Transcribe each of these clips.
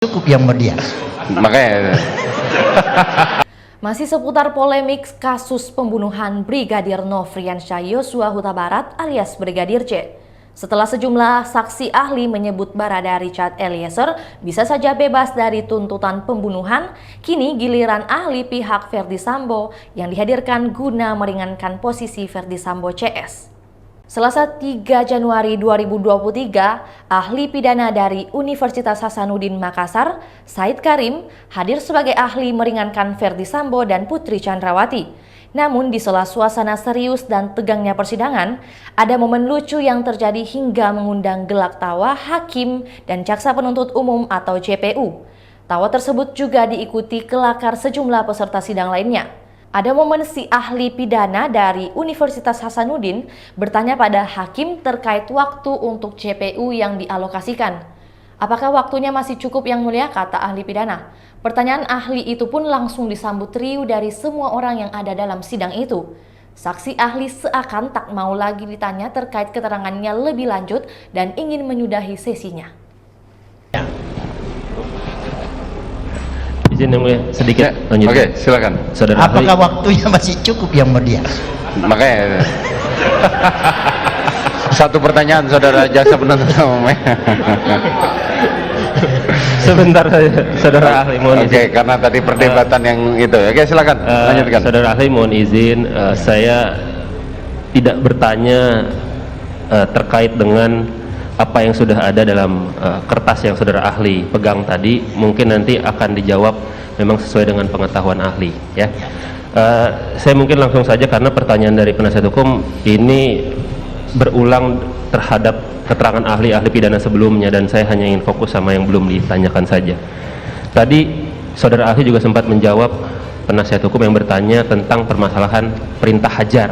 Cukup yang media. Makanya Masih seputar polemik kasus pembunuhan Brigadir Nofriansyah Yosua Huta Barat alias Brigadir C. Setelah sejumlah saksi ahli menyebut Barada Richard Eliezer bisa saja bebas dari tuntutan pembunuhan, kini giliran ahli pihak Ferdy Sambo yang dihadirkan guna meringankan posisi Ferdy Sambo CS. Selasa 3 Januari 2023, ahli pidana dari Universitas Hasanuddin Makassar, Said Karim, hadir sebagai ahli meringankan Ferdy Sambo dan Putri Chandrawati. Namun di sela suasana serius dan tegangnya persidangan, ada momen lucu yang terjadi hingga mengundang gelak tawa hakim dan jaksa penuntut umum atau JPU. Tawa tersebut juga diikuti kelakar sejumlah peserta sidang lainnya. Ada momen si ahli pidana dari Universitas Hasanuddin bertanya pada hakim terkait waktu untuk JPU yang dialokasikan. Apakah waktunya masih cukup yang mulia, kata ahli pidana. Pertanyaan ahli itu pun langsung disambut riuh dari semua orang yang ada dalam sidang itu. Saksi ahli seakan tak mau lagi ditanya terkait keterangannya lebih lanjut dan ingin menyudahi sesinya. Izin yang mulia sedikit lanjut. Oke, silakan. Saudara ahli, Apakah waktunya masih cukup yang media? Makanya satu pertanyaan saudara jaksa penuntut umum. sebentar saja, saudara ahli mohon Oke, izin. karena tadi perdebatan yang itu. Oke, silakan lanjutkan. Saudara ahli mohon izin, saya tidak bertanya terkait dengan apa yang sudah ada dalam kertas yang saudara ahli pegang tadi. Mungkin nanti akan dijawab memang sesuai dengan pengetahuan ahli, ya. Saya mungkin langsung saja karena pertanyaan dari penasihat hukum ini berulang terhadap keterangan ahli pidana sebelumnya dan saya hanya ingin fokus sama yang belum ditanyakan saja. Tadi saudara ahli juga sempat menjawab penasihat hukum yang bertanya tentang permasalahan perintah hajar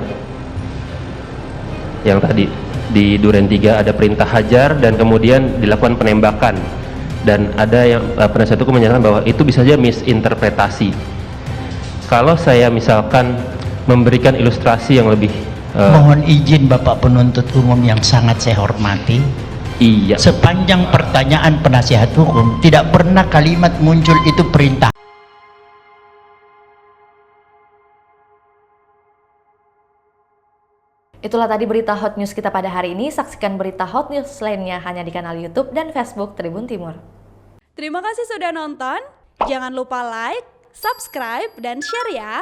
yang tadi di Duren 3 ada perintah hajar dan kemudian dilakukan penembakan, dan ada yang penasihat hukum menyatakan bahwa itu bisa saja misinterpretasi. Kalau saya misalkan memberikan ilustrasi yang lebih Mohon izin Bapak penuntut umum yang sangat saya hormati. iya, Sepanjang pertanyaan penasihat hukum tidak pernah kalimat muncul itu perintah. Itulah tadi berita Hot News kita pada hari ini. Saksikan berita Hot News lainnya hanya di kanal YouTube dan Facebook Tribun Timur. Terima kasih sudah nonton. Jangan lupa like, subscribe, dan share ya.